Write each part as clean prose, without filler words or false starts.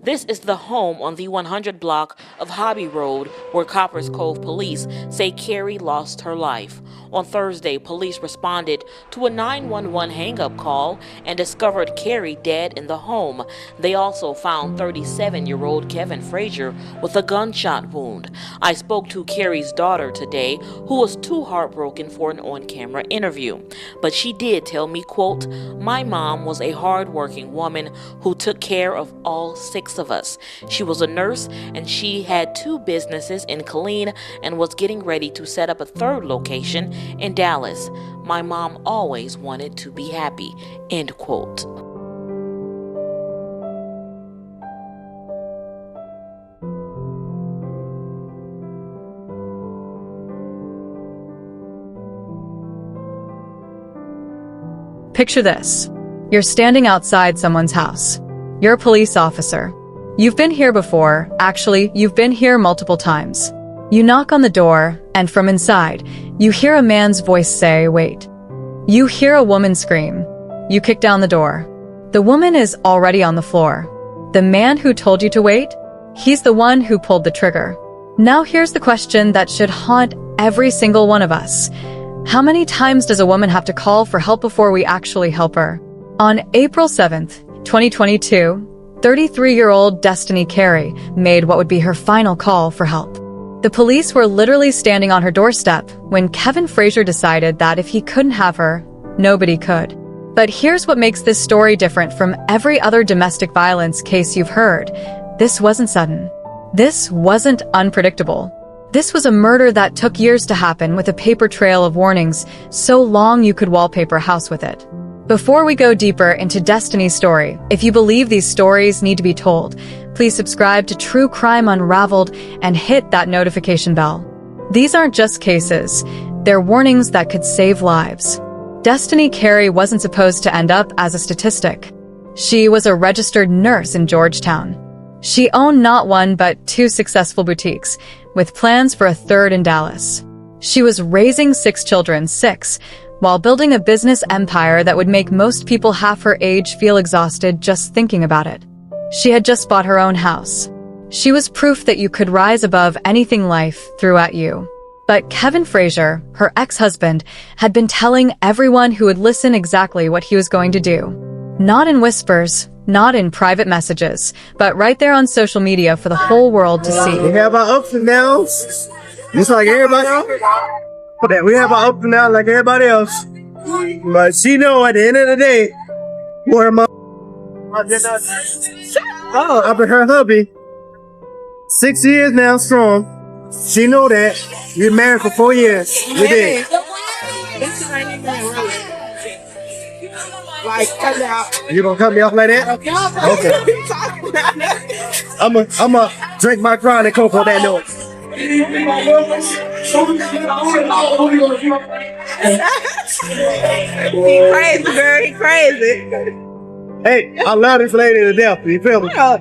This is the home on the 100 block of Hobby Road where Copperas Cove police say Carey lost her life. On Thursday, police responded to a 911 hang-up call and discovered Carey dead in the home. They also found 37-year-old Kevin Frazier with a gunshot wound. I spoke to Carey's daughter today, who was too heartbroken for an on-camera interview. But she did tell me, quote, "My mom was a hard-working woman who took care of all 6 of us. She was a nurse and she had 2 businesses in Killeen and was getting ready to set up a 3rd location in Dallas. My mom always wanted to be happy," end quote. Picture this. You're standing outside someone's house. You're a police officer. You've been here before. Actually, you've been here multiple times. You knock on the door, and from inside, you hear a man's voice say, "Wait." You hear a woman scream. You kick down the door. The woman is already on the floor. The man who told you to wait? He's the one who pulled the trigger. Now here's the question that should haunt every single one of us. How many times does a woman have to call for help before we actually help her? On April 7th, 2022, 33-year-old Destiney Carey made what would be her final call for help. The police were literally standing on her doorstep when Kevin Frazier decided that if he couldn't have her, nobody could. But here's what makes this story different from every other domestic violence case you've heard. This wasn't sudden. This wasn't unpredictable. This was a murder that took years to happen with a paper trail of warnings so long you could wallpaper a house with it. Before we go deeper into Destiney's story, if you believe these stories need to be told, please subscribe to True Crime Unravelled and hit that notification bell. These aren't just cases, they're warnings that could save lives. Destiney Carey wasn't supposed to end up as a statistic. She was a registered nurse in Georgetown. She owned not 1 but 2 successful boutiques, with plans for a 3rd in Dallas. She was raising 6 children, 6, while building a business empire that would make most people half her age feel exhausted just thinking about it. She had just bought her own house. She was proof that you could rise above anything life threw at you. But Kevin Frazier, her ex-husband, had been telling everyone who would listen exactly what he was going to do. Not in whispers, not in private messages, but right there on social media for the whole world to see. We have our ups and downs, just like everybody else. We have our ups and downs like everybody else. But she know at the end of the day, where my I've been her hubby 6 years now strong. She know that. We married for 4 years. We did. Like, cut it out. You gonna cut me off like that? Okay. I'ma drink my crown and coke on that note. He crazy, girl. He crazy. Hey, I love this lady to death. You feel me? Hi,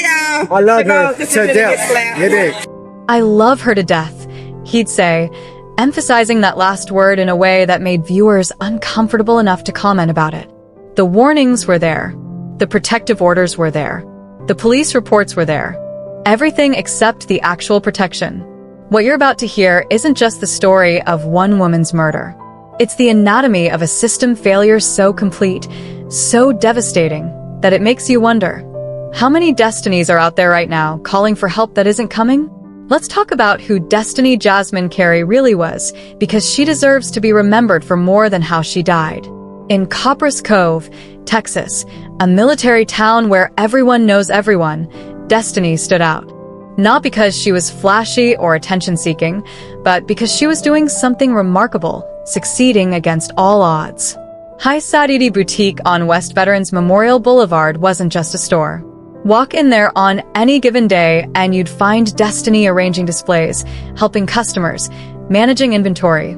y'all. I love her to death. You dig? I love her to death, he'd say, emphasizing that last word in a way that made viewers uncomfortable enough to comment about it. The warnings were there. The protective orders were there. The police reports were there. Everything except the actual protection. What you're about to hear isn't just the story of one woman's murder. It's the anatomy of a system failure so complete, so devastating, that it makes you wonder, how many Destinies are out there right now calling for help that isn't coming? Let's talk about who Destiney Jasmine Carey really was, because she deserves to be remembered for more than how she died. In Copperas Cove, Texas, a military town where everyone knows everyone, Destiney stood out. Not because she was flashy or attention-seeking, but because she was doing something remarkable, succeeding against all odds. High Sadidi Boutique on West Veterans Memorial Boulevard wasn't just a store. Walk in there on any given day and you'd find Destiney arranging displays, helping customers, managing inventory,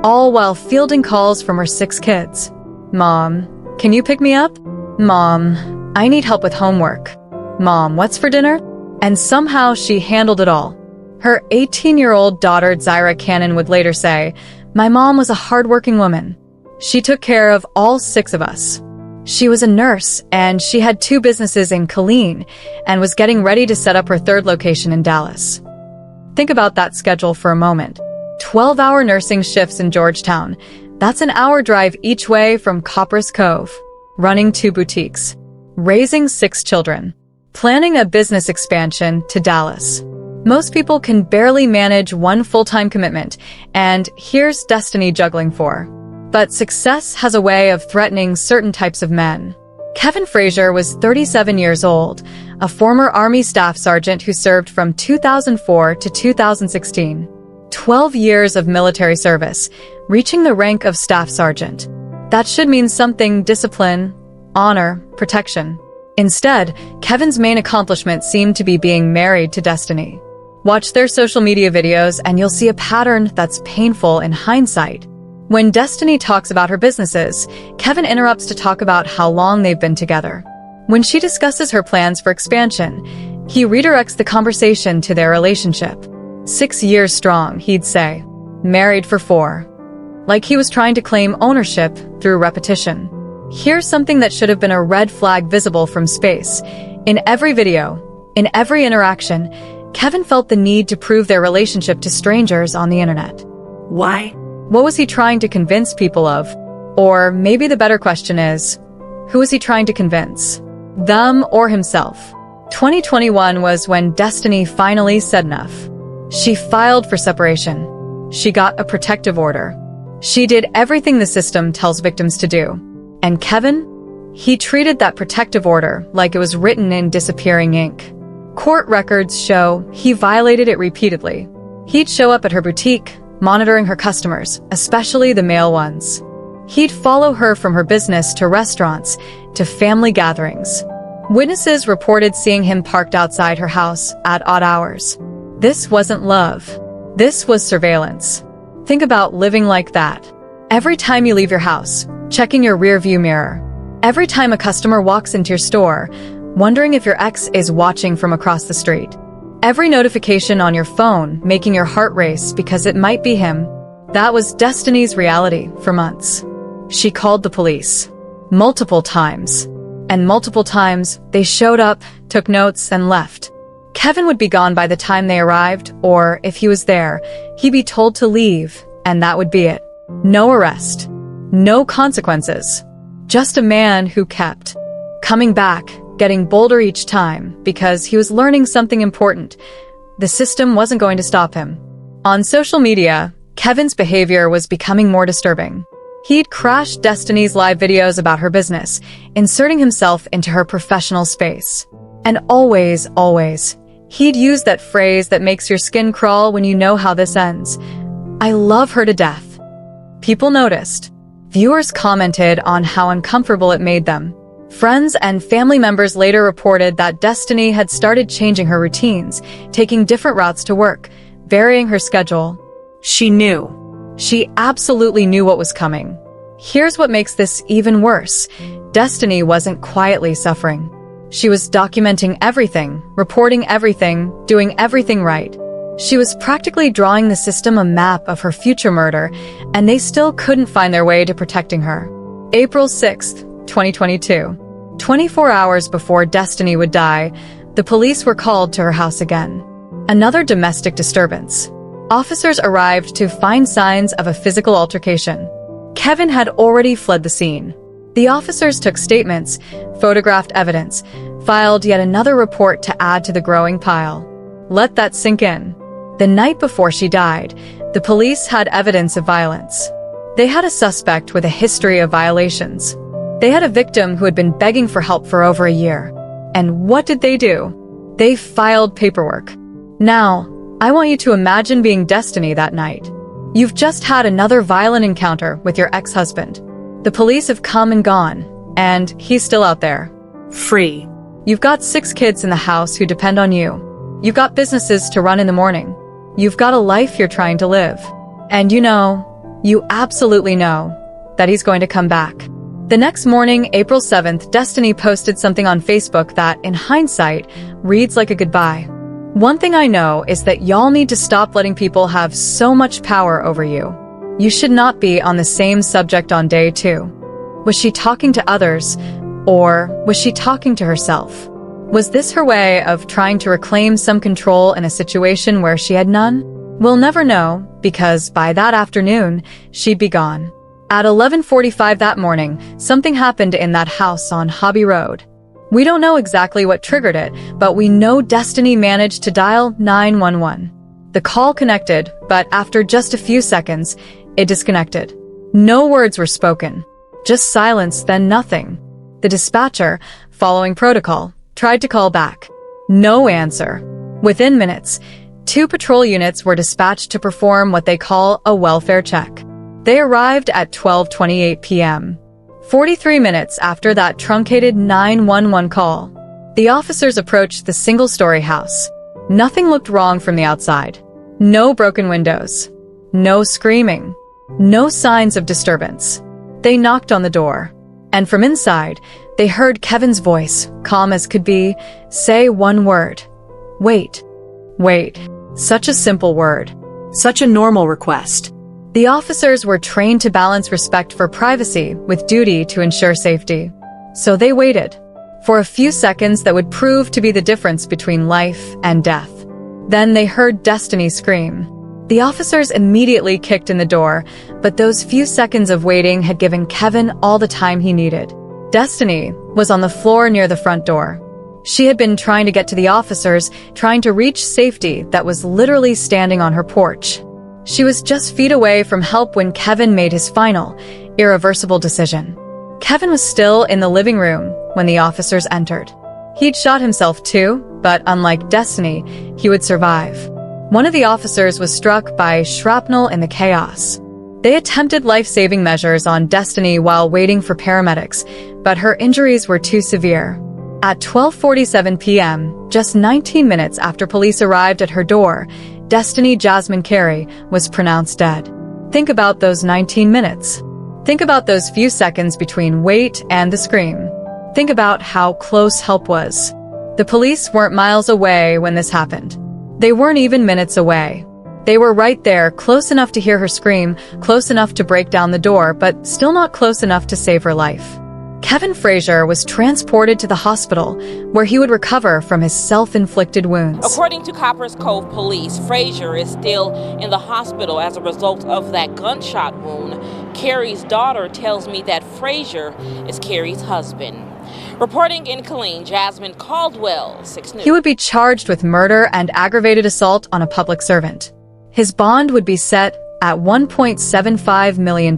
all while fielding calls from her 6 kids. Mom, can you pick me up? Mom, I need help with homework. Mom, what's for dinner? And somehow she handled it all. Her 18-year-old daughter, Zyra Cannon, would later say, "My mom was a hardworking woman. She took care of all 6 of us. She was a nurse, and she had 2 businesses in Killeen and was getting ready to set up her 3rd location in Dallas. Think about that schedule for a moment. 12-hour nursing shifts in Georgetown. That's an hour drive each way from Copperas Cove. Running 2 boutiques. Raising 6 children. Planning a business expansion to Dallas. Most people can barely manage 1 full-time commitment, and here's Destiney juggling 4. But success has a way of threatening certain types of men. Kevin Frazier was 37 years old, a former Army staff sergeant who served from 2004 to 2016. 12 years of military service, reaching the rank of staff sergeant. That should mean something: discipline, honor, protection. Instead, Kevin's main accomplishment seemed to be being married to Destiney. Watch their social media videos and you'll see a pattern that's painful in hindsight. When Destiney talks about her businesses, Kevin interrupts to talk about how long they've been together. When she discusses her plans for expansion, he redirects the conversation to their relationship. 6 years strong, he'd say. Married for 4. Like he was trying to claim ownership through repetition. Here's something that should have been a red flag visible from space. In every video, in every interaction, Kevin felt the need to prove their relationship to strangers on the internet. Why? What was he trying to convince people of? Or maybe the better question is, who was he trying to convince? Them or himself? 2021 was when Destiney finally said enough. She filed for separation. She got a protective order. She did everything the system tells victims to do. And Kevin? He treated that protective order like it was written in disappearing ink. Court records show he violated it repeatedly. He'd show up at her boutique, monitoring her customers, especially the male ones. He'd follow her from her business to restaurants, to family gatherings. Witnesses reported seeing him parked outside her house at odd hours. This wasn't love. This was surveillance. Think about living like that. Every time you leave your house, checking your rearview mirror. Every time a customer walks into your store, wondering if your ex is watching from across the street. Every notification on your phone making your heart race because it might be him. That was Destiney's reality for months. She called the police. Multiple times. And multiple times, they showed up, took notes, and left. Kevin would be gone by the time they arrived, or if he was there, he'd be told to leave, and that would be it. No arrest. No consequences. Just a man who kept coming back, getting bolder each time, because he was learning something important. The system wasn't going to stop him. On social media, Kevin's behavior was becoming more disturbing. He'd crashed Destiney's live videos about her business, inserting himself into her professional space. And always, he'd use that phrase that makes your skin crawl when you know how this ends. I love her to death. People noticed. Viewers commented on how uncomfortable it made them. Friends and family members later reported that Destiney had started changing her routines, taking different routes to work, varying her schedule. She knew. She absolutely knew what was coming. Here's what makes this even worse. Destiney wasn't quietly suffering. She was documenting everything, reporting everything, doing everything right. She was practically drawing the system a map of her future murder, and they still couldn't find their way to protecting her. April 6th, 2022. 24 hours before Destiney would die, the police were called to her house again. Another domestic disturbance. Officers arrived to find signs of a physical altercation. Kevin had already fled the scene. The officers took statements, photographed evidence, filed yet another report to add to the growing pile. Let that sink in. The night before she died, the police had evidence of violence. They had a suspect with a history of violations. They had a victim who had been begging for help for over a year. And what did they do? They filed paperwork. Now, I want you to imagine being Destiney that night. You've just had another violent encounter with your ex-husband. The police have come and gone, and he's still out there. Free. You've got 6 kids in the house who depend on you. You've got businesses to run in the morning. You've got a life you're trying to live. And you absolutely know that he's going to come back. The next morning, April 7th, Destiney posted something on Facebook that, in hindsight, reads like a goodbye. One thing I know is that y'all need to stop letting people have so much power over you. You should not be on the same subject on day 2. Was she talking to others, Or was she talking to herself? Was this her way of trying to reclaim some control in a situation where she had none? We'll never know, because by that afternoon, she'd be gone. At 11:45 that morning, something happened in that house on Hobby Road. We don't know exactly what triggered it, but we know Destiney managed to dial 911. The call connected, but after just a few seconds, it disconnected. No words were spoken. Just silence, then nothing. The dispatcher, following protocol, tried to call back. No answer. Within minutes, 2 patrol units were dispatched to perform what they call a welfare check. They arrived at 12:28 p.m. 43 minutes after that truncated 911 call. The officers approached the single-story house. Nothing looked wrong from the outside. No broken windows. No screaming. No signs of disturbance. They knocked on the door. And from inside, they heard Kevin's voice, calm as could be, say one word. Wait. Wait. Such a simple word. Such a normal request. The officers were trained to balance respect for privacy with duty to ensure safety. So they waited. For a few seconds that would prove to be the difference between life and death. Then they heard Destiney scream. The officers immediately kicked in the door, but those few seconds of waiting had given Kevin all the time he needed. Destiney was on the floor near the front door. She had been trying to get to the officers, trying to reach safety that was literally standing on her porch. She was just feet away from help when Kevin made his final, irreversible decision. Kevin was still in the living room when the officers entered. He'd shot himself too, but unlike Destiney, he would survive. One of the officers was struck by shrapnel in the chaos. They attempted life-saving measures on Destiney while waiting for paramedics, but her injuries were too severe. At 12:47 p.m., just 19 minutes after police arrived at her door, Destiney Jasmine Carey was pronounced dead. Think about those 19 minutes. Think about those few seconds between wait and the scream. Think about how close help was. The police weren't miles away when this happened. They weren't even minutes away. They were right there, close enough to hear her scream, close enough to break down the door, but still not close enough to save her life. Kevin Frazier was transported to the hospital, where he would recover from his self-inflicted wounds. According to Copperas Cove police, Frazier is still in the hospital as a result of that gunshot wound. Carey's daughter tells me that Frazier is Carey's husband. Reporting in Killeen, Jasmine Caldwell, 6 News. He would be charged with murder and aggravated assault on a public servant. His bond would be set at $1.75 million.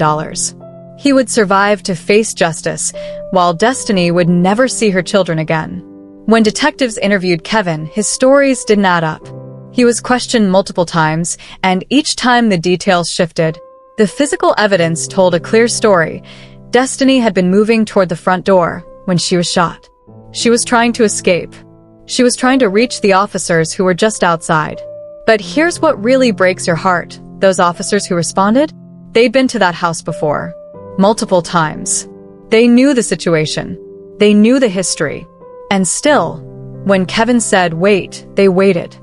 He would survive to face justice, while Destiney would never see her children again. When detectives interviewed Kevin, his stories didn't add up. He was questioned multiple times, and each time the details shifted. The physical evidence told a clear story. Destiney had been moving toward the front door when she was shot. She was trying to escape. She was trying to reach the officers who were just outside. But here's what really breaks your heart. Those officers who responded? They'd been to that house before. Multiple times. They knew the situation. They knew the history. And still, when Kevin said wait, they waited.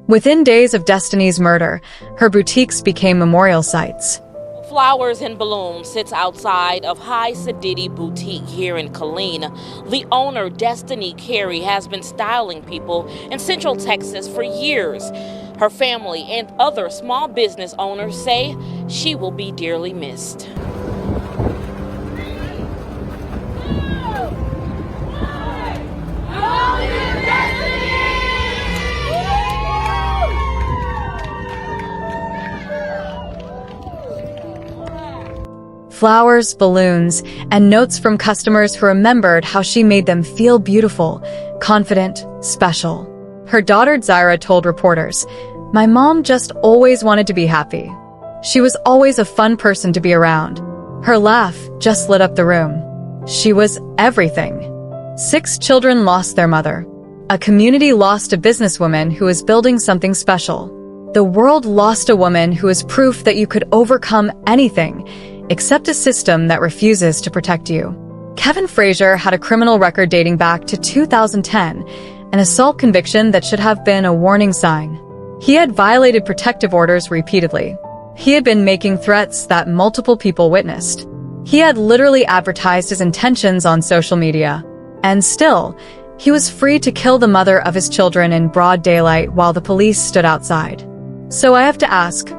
Within days of Destiney's murder, her boutiques became memorial sites. Flowers and Bloom sits outside of High Sedity Boutique here in Killeen. The owner, Destiney Carey, has been styling people in Central Texas for years. Her family and other small business owners say she will be dearly missed. Flowers, balloons, and notes from customers who remembered how she made them feel beautiful, confident, special. Her daughter Zaira told reporters, "My mom just always wanted to be happy. She was always a fun person to be around. Her laugh just lit up the room. She was everything." 6 children lost their mother. A community lost a businesswoman who was building something special. The world lost a woman who is proof that you could overcome anything, except a system that refuses to protect you. Kevin Frazier had a criminal record dating back to 2010, an assault conviction that should have been a warning sign. He had violated protective orders repeatedly. He had been making threats that multiple people witnessed. He had literally advertised his intentions on social media. And still, he was free to kill the mother of his children in broad daylight while the police stood outside. So I have to ask,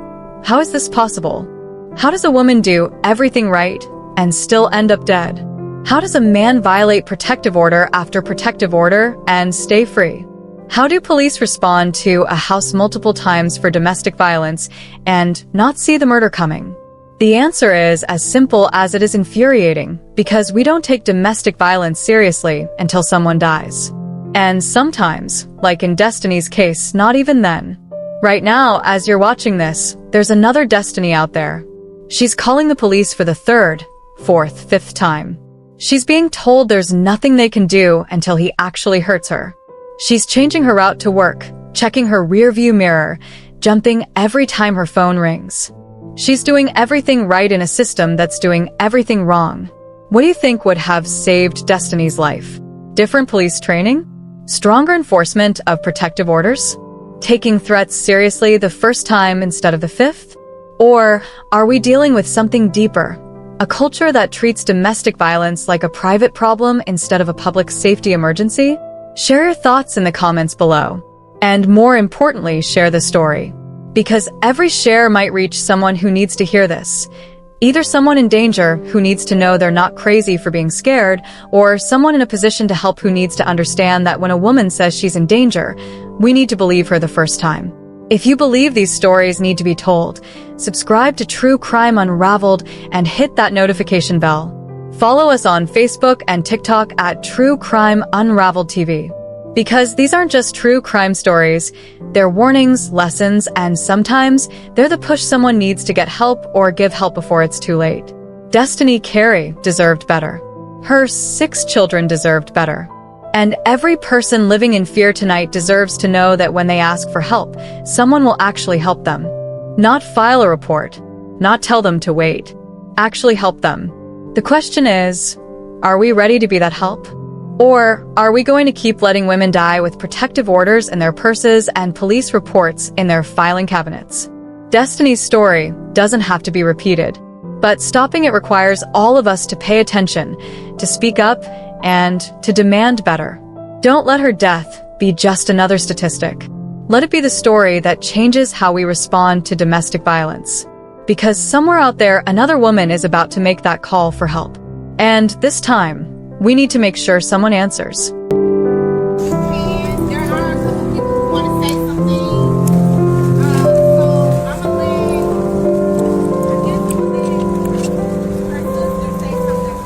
how is this possible? How does a woman do everything right and still end up dead? How does a man violate protective order after protective order and stay free? How do police respond to a house multiple times for domestic violence and not see the murder coming? The answer is as simple as it is infuriating, because we don't take domestic violence seriously until someone dies. And sometimes, like in Destiney's case, not even then. Right now, as you're watching this, there's another Destiney out there. She's calling the police for the third, fourth, fifth time. She's being told there's nothing they can do until he actually hurts her. She's changing her route to work, checking her rearview mirror, jumping every time her phone rings. She's doing everything right in a system that's doing everything wrong. What do you think would have saved Destiney's life? Different police training? Stronger enforcement of protective orders? Taking threats seriously the first time instead of the fifth? Or are we dealing with something deeper? A culture that treats domestic violence like a private problem instead of a public safety emergency? Share your thoughts in the comments below. And more importantly, share the story. Because every share might reach someone who needs to hear this. Either someone in danger who needs to know they're not crazy for being scared, or someone in a position to help who needs to understand that when a woman says she's in danger, we need to believe her the first time. If you believe these stories need to be told, subscribe to True Crime Unravelled and hit that notification bell. Follow us on Facebook and TikTok at True Crime Unravelled TV. Because these aren't just true crime stories, they're warnings, lessons, and sometimes they're the push someone needs to get help or give help before it's too late. Destiney Carey deserved better. Her 6 children deserved better. And every person living in fear tonight deserves to know that when they ask for help, someone will actually help them. Not file a report, not tell them to wait. Actually help them. The question is, are we ready to be that help? Or are we going to keep letting women die with protective orders in their purses and police reports in their filing cabinets? Destiney's story doesn't have to be repeated, but stopping it requires all of us to pay attention, to speak up, and to demand better. Don't let her death be just another statistic. Let it be the story that changes how we respond to domestic violence. Because somewhere out there, another woman is about to make that call for help. And this time, we need to make sure someone answers. There are some people who want to say something. So I'm gonna let her sister say something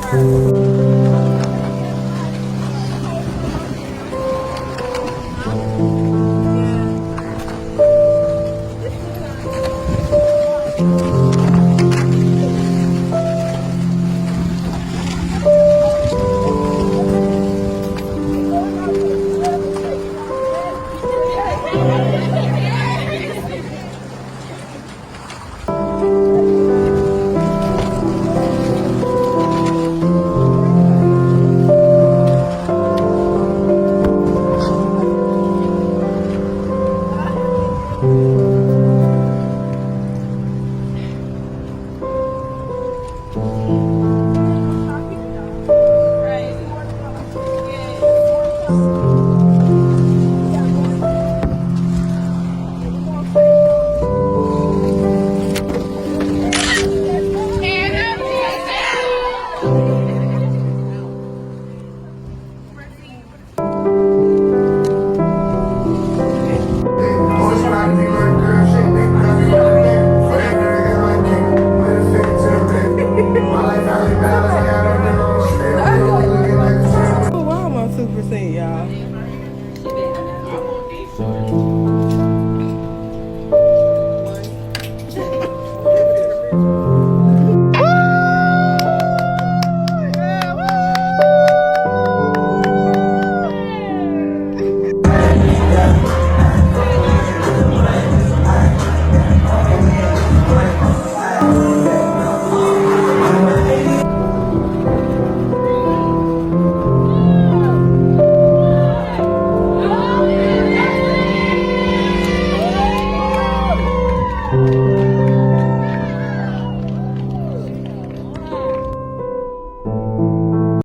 first. Oh, wow, I'm on 2%, y'all.